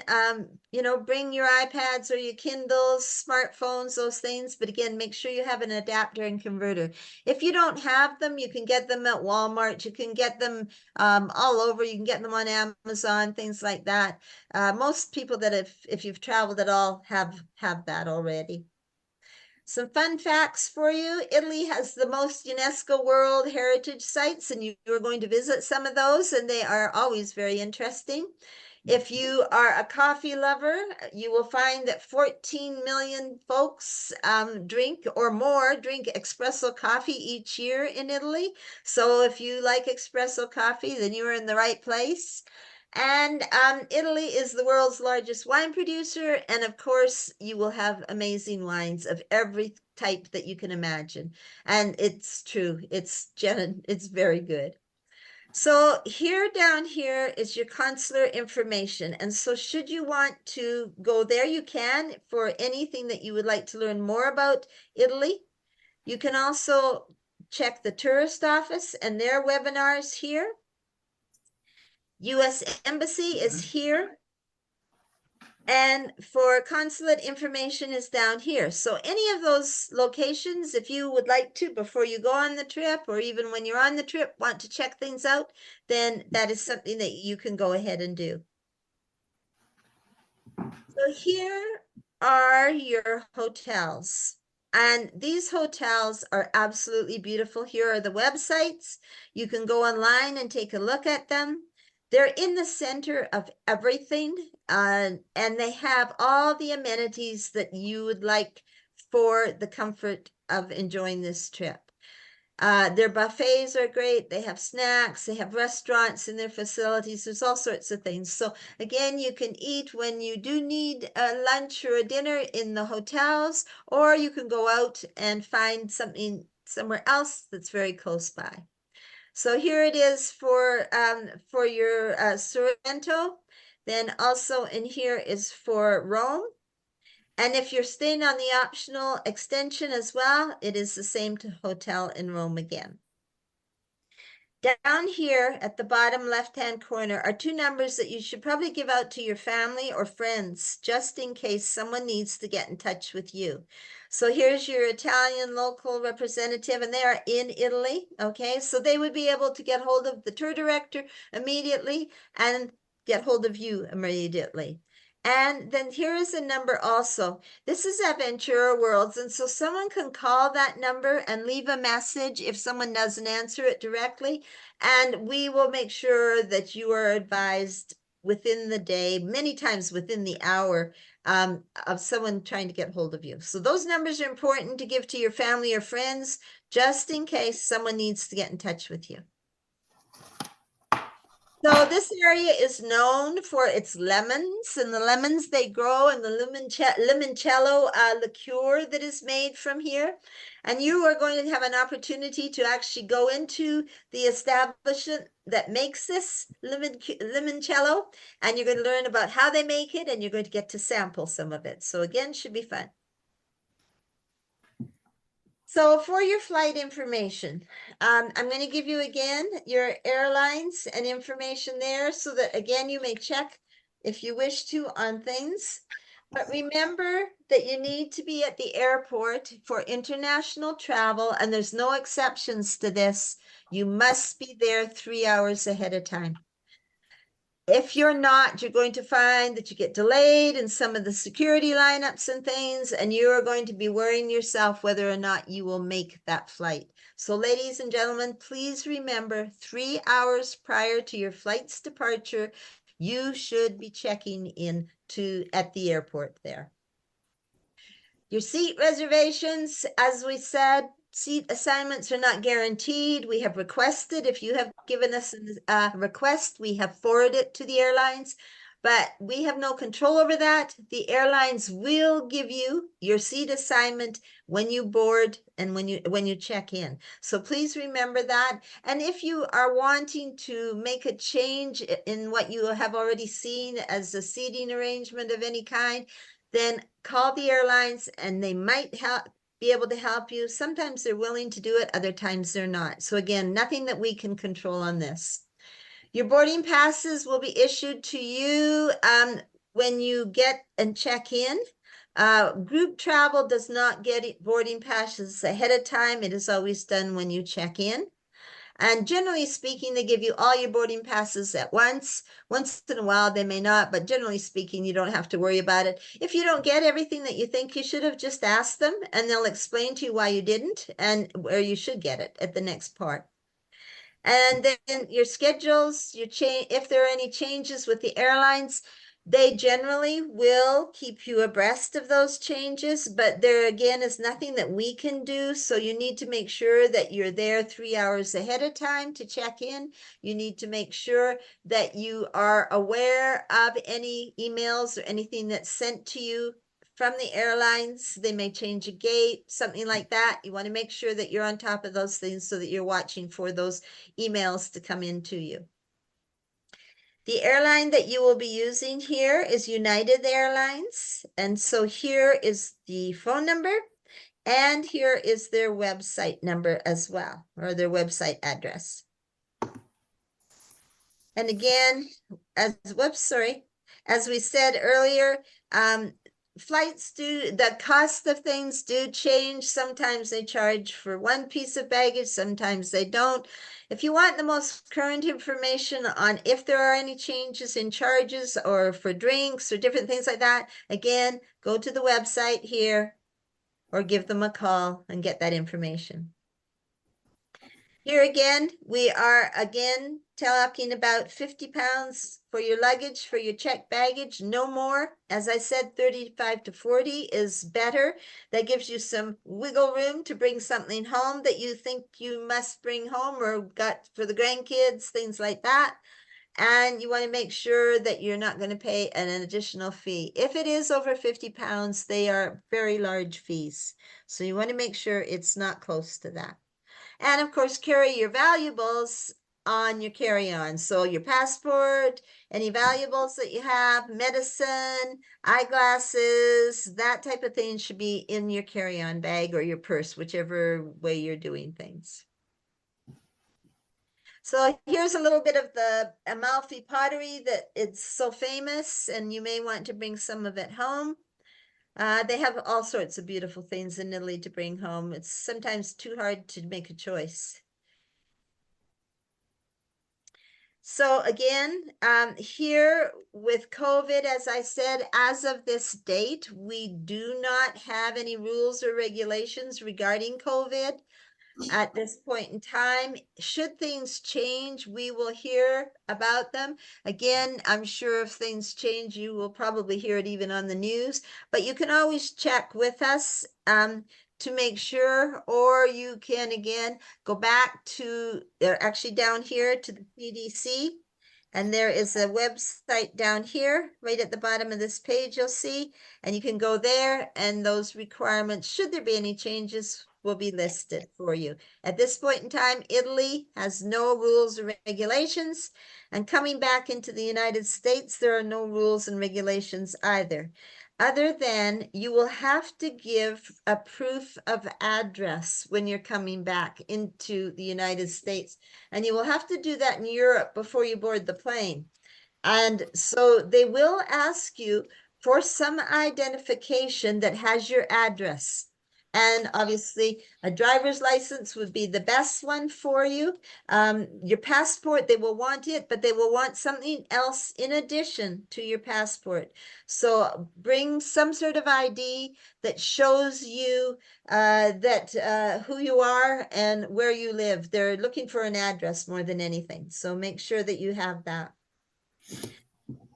bring your iPads or your Kindles, smartphones, those things. But again, make sure you have an adapter and converter. If you don't have them, you can get them at Walmart. You can get them all over. You can get them on Amazon, things like that. Most people if you've traveled at all, have that already. Some fun facts for you. Italy has the most UNESCO World Heritage Sites, and you're going to visit some of those, and they are always very interesting. If you are a coffee lover, you will find that 14 million folks drink espresso coffee each year in Italy. So if you like espresso coffee, then you are in the right place. And Italy is the world's largest wine producer. And of course, you will have amazing wines of every type that you can imagine. And it's true. It's very good. So down here is your consular information. And so should you want to go there, you can for anything that you would like to learn more about Italy. You can also check the tourist office and their webinars here. U.S. Embassy is here. And for consulate information is down here. So any of those locations, if you would like to, before you go on the trip, or even when you're on the trip, want to check things out, then that is something that you can go ahead and do. So here are your hotels. And these hotels are absolutely beautiful. Here are the websites. You can go online and take a look at them. They're in the center of everything, and they have all the amenities that you would like for the comfort of enjoying this trip. Their buffets are great. They have snacks, they have restaurants in their facilities. There's all sorts of things. So again, you can eat when you do need a lunch or a dinner in the hotels, or you can go out and find something somewhere else that's very close by. So here it is for your Sorrento. Then also in here is for Rome. And if you're staying on the optional extension as well, it is the same hotel in Rome again. Down here at the bottom left-hand corner are two numbers that you should probably give out to your family or friends, just in case someone needs to get in touch with you. So here's your Italian local representative, and they are in Italy, okay? So they would be able to get hold of the tour director immediately and get hold of you immediately. And then here is a number also. This is Aventura Worlds, and so someone can call that number and leave a message if someone doesn't answer it directly, and we will make sure that you are advised within the day, many times within the hour, of someone trying to get hold of you. So those numbers are important to give to your family or friends, just in case someone needs to get in touch with you. So this area is known for its lemons, and the lemons they grow, and the limoncello liqueur that is made from here. And you are going to have an opportunity to actually go into the establishment that makes this limoncello, and you're going to learn about how they make it, and you're going to get to sample some of it. So again, should be fun. So for your flight information, I'm going to give you again your airlines and information there so that again you may check if you wish to on things. But remember that you need to be at the airport for international travel, and there's no exceptions to this. You must be there 3 hours ahead of time. If you're not, you're going to find that you get delayed in some of the security lineups and things, and you are going to be worrying yourself whether or not you will make that flight. So ladies and gentlemen, please remember 3 hours prior to your flight's departure, you should be checking in at the airport there. Your seat reservations, as we said, seat assignments are not guaranteed. We have requested, if you have given us a request, we have forwarded it to the airlines, but we have no control over that. The airlines will give you your seat assignment when you board and when you check in. So please remember that. And if you are wanting to make a change in what you have already seen as a seating arrangement of any kind, then call the airlines and they might be able to help you. Sometimes they're willing to do it, other times they're not. So again, nothing that we can control on this. Your boarding passes will be issued to you when you get and check in. Group travel does not get boarding passes ahead of time. It is always done when you check in. And generally speaking, they give you all your boarding passes at once. Once in a while, they may not, but generally speaking, you don't have to worry about it. If you don't get everything that you think you should have, just ask them and they'll explain to you why you didn't and where you should get it at the next part. And then your schedules, your change, if there are any changes with the airlines, they generally will keep you abreast of those changes, but there again is nothing that we can do. So you need to make sure that you're there 3 hours ahead of time to check in. You need to make sure that you are aware of any emails or anything that's sent to you from the airlines. They may change a gate, something like that. You want to make sure that you're on top of those things so that you're watching for those emails to come in to you. The airline that you will be using here is United Airlines. And so here is the phone number and here is their website number as well, or their website address. And again, as we said earlier, flights the cost of things do change. Sometimes they charge for one piece of baggage, sometimes they don't. If you want the most current information on if there are any changes in charges or for drinks or different things like that, again, go to the website here or give them a call and get that information. Here again, we are again talking about 50 pounds for your luggage, for your checked baggage, no more. As I said, 35 to 40 is better. That gives you some wiggle room to bring something home that you think you must bring home or got for the grandkids, things like that. And you want to make sure that you're not going to pay an additional fee. If it is over 50 pounds, they are very large fees. So you want to make sure it's not close to that. And of course, carry your valuables on your carry-on. So your passport, any valuables that you have, medicine, eyeglasses, that type of thing should be in your carry-on bag or your purse, whichever way you're doing things. So here's a little bit of the Amalfi pottery that it's so famous, and you may want to bring some of it home. They have all sorts of beautiful things in Italy to bring home. It's sometimes too hard to make a choice. So again, here with COVID, as I said, as of this date, we do not have any rules or regulations regarding COVID at this point in time. Should things change, we will hear about them. Again, I'm sure if things change, you will probably hear it even on the news, but you can always check with us to make sure, or you can again go back to, they're actually down here to the CDC. And there is a website down here, right at the bottom of this page, you'll see, and you can go there and those requirements, should there be any changes, will be listed for you. At this point in time, Italy has no rules or regulations, and coming back into the United States, there are no rules and regulations either. Other than you will have to give a proof of address when you're coming back into the United States. And you will have to do that in Europe before you board the plane. And so they will ask you for some identification that has your address. And obviously, a driver's license would be the best one for you. Your passport, they will want it, but they will want something else in addition to your passport. So bring some sort of ID that shows you who you are and where you live. They're looking for an address more than anything. So make sure that you have that.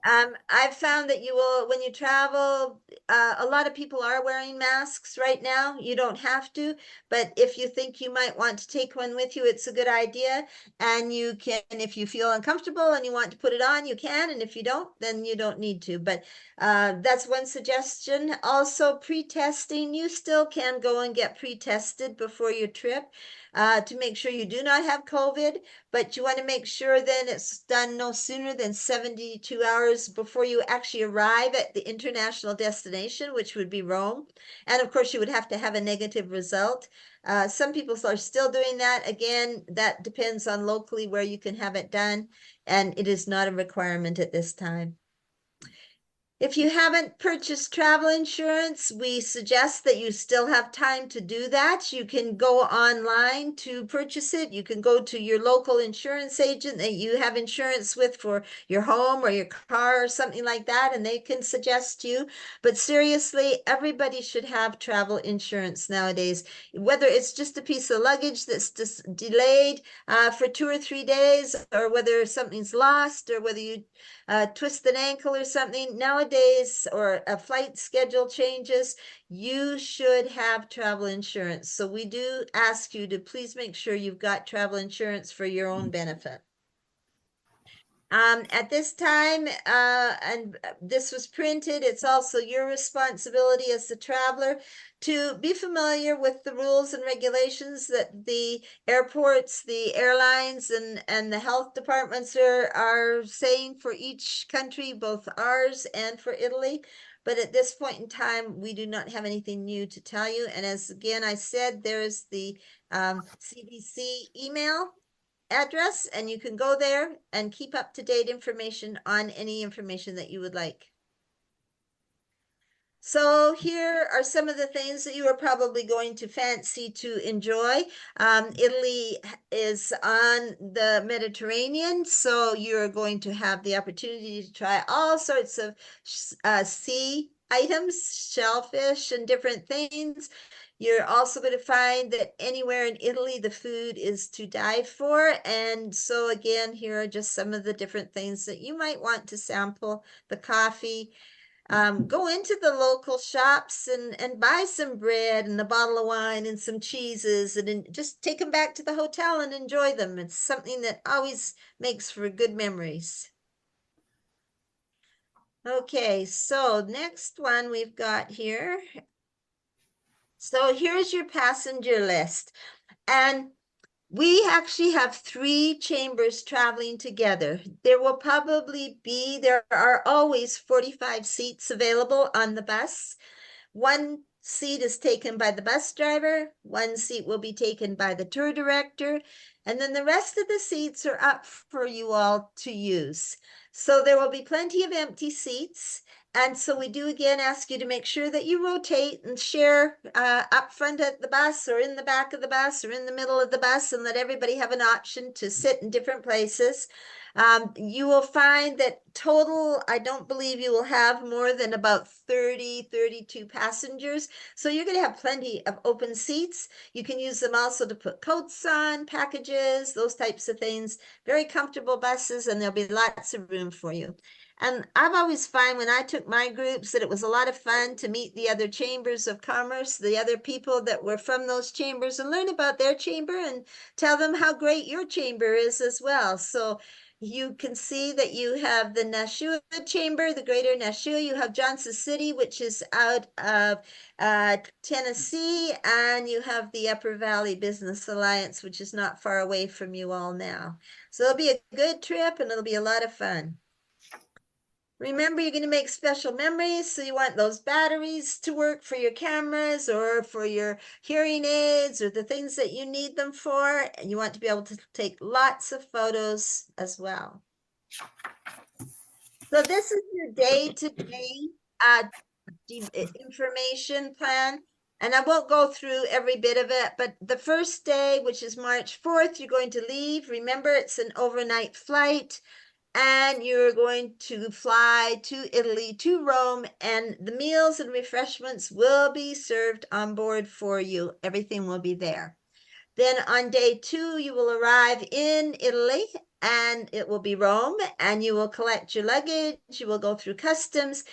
I've found that you will, when you travel, a lot of people are wearing masks right now. You don't have to, but if you think you might want to take one with you, it's a good idea. And you can, if you feel uncomfortable and you want to put it on, you can. And if you don't, then you don't need to. But that's one suggestion. Also, pre-testing, you still can go and get pre-tested before your trip to make sure you do not have COVID. but you want to make sure then it's done no sooner than 72 hours before you actually arrive at the international destination, which would be Rome. And of course, you would have to have a negative result. Some people are still doing that. Again, that depends on locally where you can have it done, and it is not a requirement at this time. If you haven't purchased travel insurance, we suggest that you still have time to do that. You can go online to purchase it. You can go to your local insurance agent that you have insurance with for your home or your car or something like that, and they can suggest you. But seriously, everybody should have travel insurance nowadays, whether it's just a piece of luggage that's just delayed for 2 or 3 days, or whether something's lost, or whether you twist an ankle or something nowadays, or a flight schedule changes, you should have travel insurance. So we do ask you to please make sure you've got travel insurance for your own benefit. At this time, and this was printed, it's also your responsibility as the traveler to be familiar with the rules and regulations that the airports, the airlines, and the health departments are saying for each country, both ours and for Italy. But at this point in time, we do not have anything new to tell you. And as again I said, there is the CDC email address, and you can go there and keep up to date information on any information that you would like. So here are some of the things that you are probably going to fancy to enjoy. Italy is on the Mediterranean, so you're going to have the opportunity to try all sorts of sea items, shellfish and different things. You're also going to find that anywhere in Italy, the food is to die for. And so again, here are just some of the different things that you might want to sample. The coffee. Go into the local shops and buy some bread and a bottle of wine and some cheeses, and just take them back to the hotel and enjoy them. It's something that always makes for good memories. Okay, so next one we've got here. So here's your passenger list. And we actually have 3 chambers traveling together. There are always 45 seats available on the bus. 1 seat is taken by the bus driver, 1 seat will be taken by the tour director, and then the rest of the seats are up for you all to use. So there will be plenty of empty seats. And so we do again ask you to make sure that you rotate and share up front at the bus, or in the back of the bus, or in the middle of the bus, and let everybody have an option to sit in different places. You will find that total, I don't believe you will have more than about 32 passengers. So you're going to have plenty of open seats. You can use them also to put coats on, packages, those types of things. Very comfortable buses, and there'll be lots of room for you. And I've always found when I took my groups that it was a lot of fun to meet the other chambers of commerce, the other people that were from those chambers, and learn about their chamber and tell them how great your chamber is as well. So you can see that you have the Nashua chamber, the greater Nashua. You have Johnson City, which is out of Tennessee, and you have the Upper Valley Business Alliance, which is not far away from you all now. So it'll be a good trip, and it'll be a lot of fun. Remember, you're going to make special memories, so you want those batteries to work for your cameras or for your hearing aids or the things that you need them for. And you want to be able to take lots of photos as well. So this is your day-to-day information plan. And I won't go through every bit of it, but the first day, which is March 4th, you're going to leave. Remember, it's an overnight flight. And you're going to fly to Italy, to Rome, and the meals and refreshments will be served on board for you. Everything will be there. Then on day 2, you will arrive in Italy, and it will be Rome, and you will collect your luggage. You will go through customs.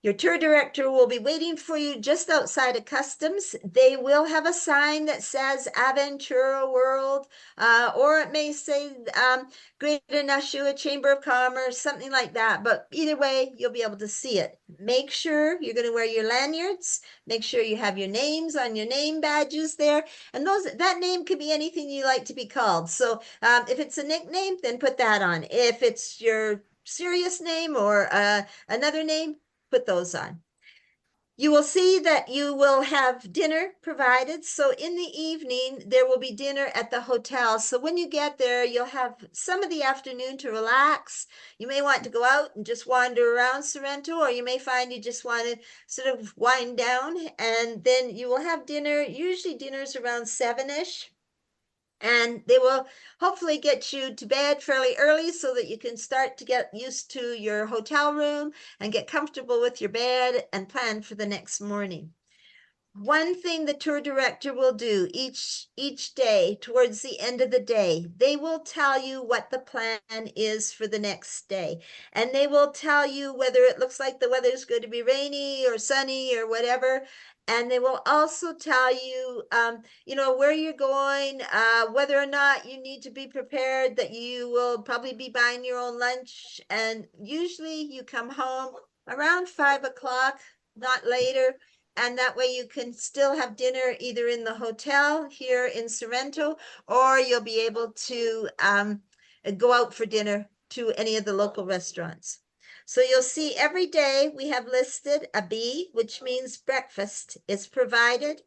Your tour director will be waiting for you just outside of customs. They will have a sign that says Aventura World, or it may say Greater Nashua Chamber of Commerce, something like that. But either way, you'll be able to see it. Make sure you're going to wear your lanyards. Make sure you have your names on your name badges there. And that name could be anything you like to be called. So if it's a nickname, then put that on. If it's your serious name or another name, put those on. You will see that you will have dinner provided. So in the evening, there will be dinner at the hotel. So when you get there, you'll have some of the afternoon to relax. You may want to go out and just wander around Sorrento, or you may find you just want to sort of wind down, and then you will have dinner. Usually dinner's around 7-ish. And they will hopefully get you to bed fairly early so that you can start to get used to your hotel room and get comfortable with your bed and plan for the next morning. One thing the tour director will do each day towards the end of the day, they will tell you what the plan is for the next day. And they will tell you whether it looks like the weather is going to be rainy or sunny or whatever. And they will also tell you, where you're going, whether or not you need to be prepared that you will probably be buying your own lunch. And usually you come home around 5 o'clock, not later. And that way you can still have dinner either in the hotel here in Sorrento, or you'll be able to go out for dinner to any of the local restaurants. So you'll see every day we have listed a B, which means breakfast is provided.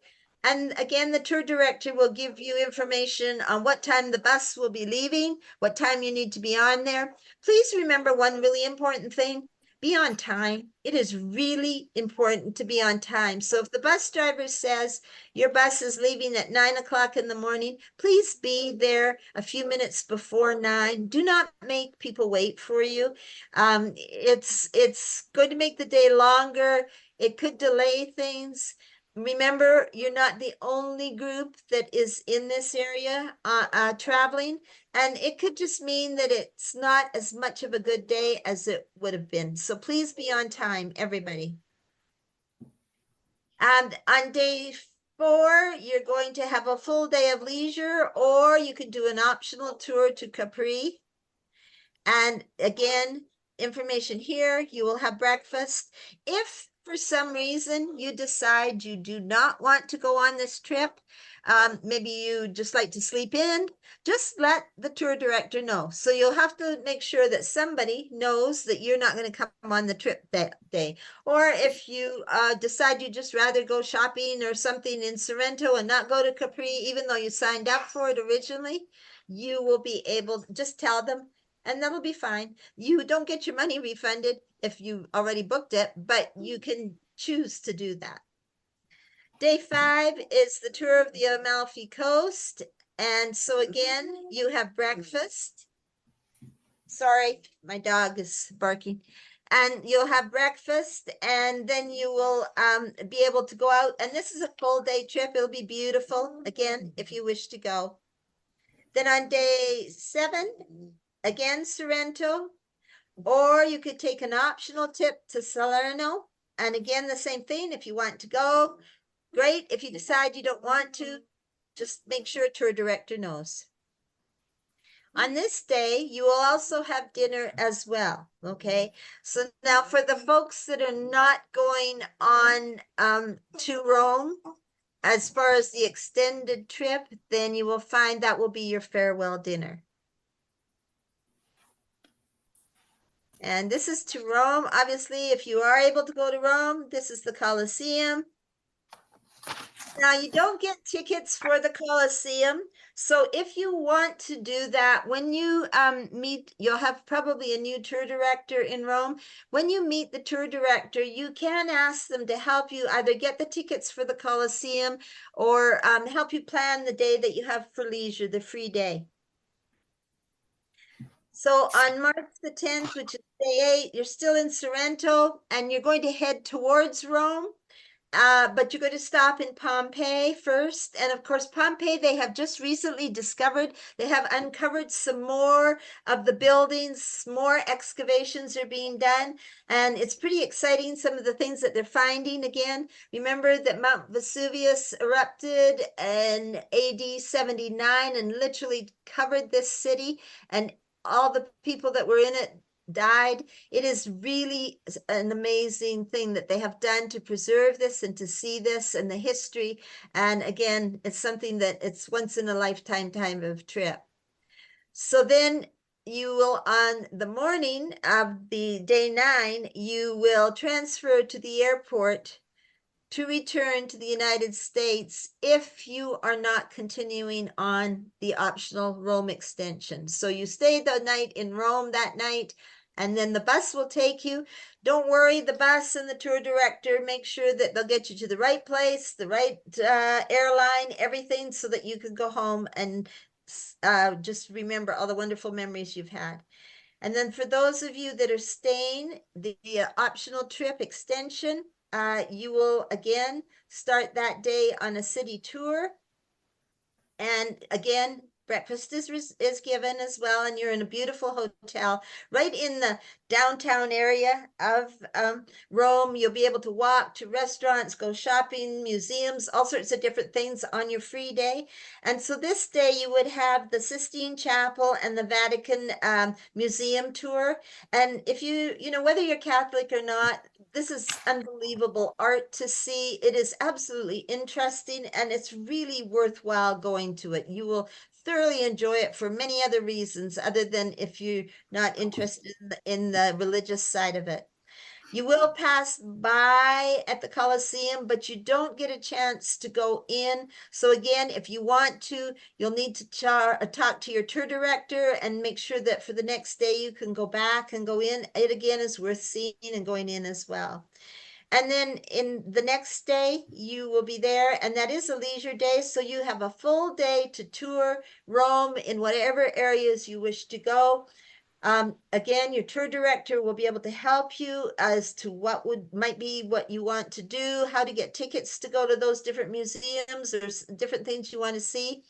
And again, the tour director will give you information on what time the bus will be leaving, what time you need to be on there. Please remember one really important thing. Be on time. It is really important to be on time. So if the bus driver says your bus is leaving at 9 o'clock in the morning, please be there a few minutes before 9. Do not make people wait for you. It's going to make the day longer. It could delay things. Remember, you're not the only group that is in this area traveling, and it could just mean that it's not as much of a good day as it would have been. So please be on time, everybody. And on day 4, you're going to have a full day of leisure, or you could do an optional tour to Capri. And again, information here, you will have breakfast. If for some reason you decide you do not want to go on this trip, maybe you just like to sleep in, just let the tour director know. So you'll have to make sure that somebody knows that you're not going to come on the trip that day. Or if you decide you just rather go shopping or something in Sorrento and not go to Capri, even though you signed up for it originally, you will be able to just tell them, and that'll be fine. You don't get your money refunded if you already booked it, but you can choose to do that. Day 5 is the tour of the Amalfi Coast. And so again, you have breakfast. Sorry, my dog is barking. And you'll have breakfast, and then you will be able to go out. And this is a full day trip. It'll be beautiful, again, if you wish to go. Then on day 7, again, Sorrento, or you could take an optional trip to Salerno. And again, the same thing. If you want to go, great. If you decide you don't want to, just make sure tour director knows. On this day, you will also have dinner as well, okay? So now for the folks that are not going on to Rome, as far as the extended trip, then you will find that will be your farewell dinner. And this is to Rome. Obviously, if you are able to go to Rome, this is the Colosseum. Now, you don't get tickets for the Colosseum. So if you want to do that, when you meet, you'll have probably a new tour director in Rome. When you meet the tour director, you can ask them to help you either get the tickets for the Colosseum or help you plan the day that you have for leisure, the free day. So on March the 10th, which is day 8, you're still in Sorrento and you're going to head towards Rome. but you're going to stop in Pompeii first. And of course, Pompeii, they have just recently discovered, they have uncovered some more of the buildings, more excavations are being done. And it's pretty exciting, some of the things that they're finding again. Remember that Mount Vesuvius erupted in AD 79 and literally covered this city, and all the people that were in it died. It is really an amazing thing that they have done to preserve this and to see this and the history. And again, it's something that it's once in a lifetime time of trip. So then you will, on the morning of the day 9, you will transfer to the airport to return to the United States if you are not continuing on the optional Rome extension. So you stay the night in Rome that night, and then the bus will take you. Don't worry, the bus and the tour director make sure that they'll get you to the right place, the right airline, everything, so that you can go home and just remember all the wonderful memories you've had. And then for those of you that are staying, the optional trip extension, you will again start that day on a city tour. And again, breakfast is given as well, and you're in a beautiful hotel right in the downtown area of Rome. You'll be able to walk to restaurants, go shopping, museums, all sorts of different things on your free day. And so this day you would have the Sistine Chapel and the Vatican Museum tour. And if you know, whether you're Catholic or not, this is unbelievable art to see. It is absolutely interesting, and it's really worthwhile going to it. You will thoroughly enjoy it for many other reasons other than if you're not interested in the religious side of it. You will pass by at the Colosseum, but you don't get a chance to go in. So again, if you want to, you'll need to talk to your tour director and make sure that for the next day you can go back and go in. It again is worth seeing and going in as well. And then in the next day, you will be there, and that is a leisure day. So you have a full day to tour Rome in whatever areas you wish to go. Again, your tour director will be able to help you as to might be what you want to do, how to get tickets to go to those different museums or different things you want to see,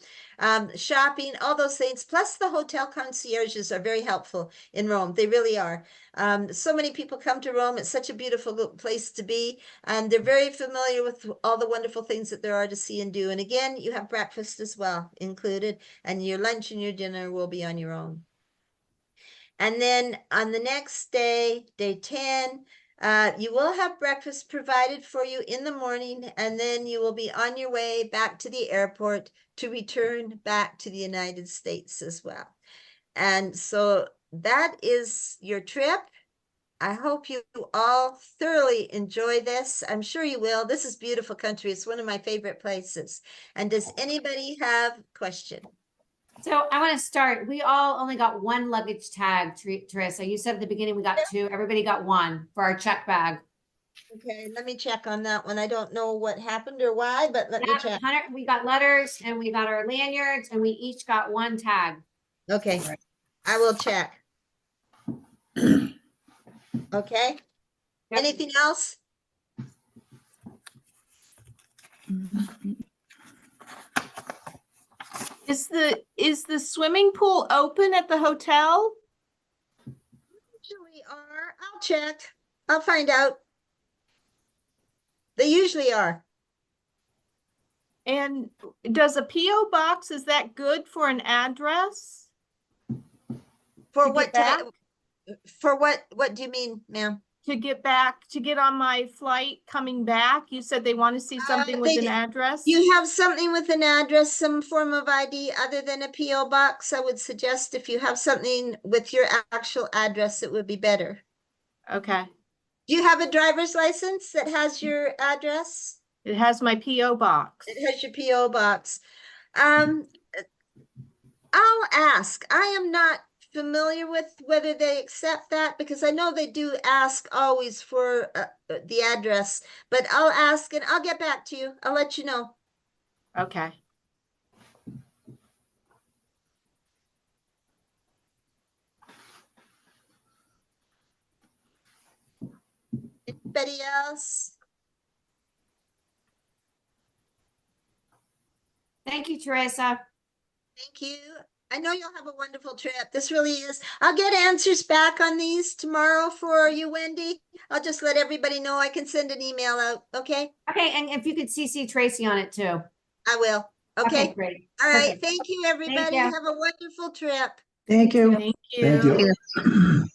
shopping, all those things. Plus the hotel concierges are very helpful in Rome. They really are. So many people come to Rome. It's such a beautiful place to be, and they're very familiar with all the wonderful things that there are to see and do. And again, you have breakfast as well included, and your lunch and your dinner will be on your own. And then on the next day, day 10, you will have breakfast provided for you in the morning, and then you will be on your way back to the airport to return back to the United States as well. And so that is your trip. I hope you all thoroughly enjoy this. I'm sure you will. This is beautiful country. It's one of my favorite places. And does anybody have question? So I want to start. We all only got one luggage tag, Teresa. You said at the beginning we got two. Everybody got one for our check bag. Okay, let me check on that one. I don't know what happened or why, but let me check. Hunter, we got letters and we got our lanyards and we each got one tag. Okay, I will check. Okay. Yep. Anything else? Is the swimming pool open at the hotel? Usually are. I'll check. I'll find out. They usually are. And does a PO box, is that good for an address? For To what get time? For what do you mean, ma'am? To get on my flight coming back? You said they want to see something with an address? You have something with an address, some form of ID other than a PO box. I would suggest if you have something with your actual address, it would be better. Okay. Do you have a driver's license that has your address? It has my PO box. It has your PO box. I'll ask. I am not familiar with whether they accept that because I know they do ask always for the address, but I'll ask and I'll get back to you. I'll let you know. Okay. Anybody else? Thank you, Teresa. Thank you. I know you'll have a wonderful trip. This really is. I'll get answers back on these tomorrow for you, Wendy. I'll just let everybody know. I can send an email out. Okay, Okay, and if you could CC Tracy on it too. I will. Okay, Okay. great. All right. Perfect. Thank you, everybody. you. Have a wonderful trip. Thank you. Thank Thank you. you.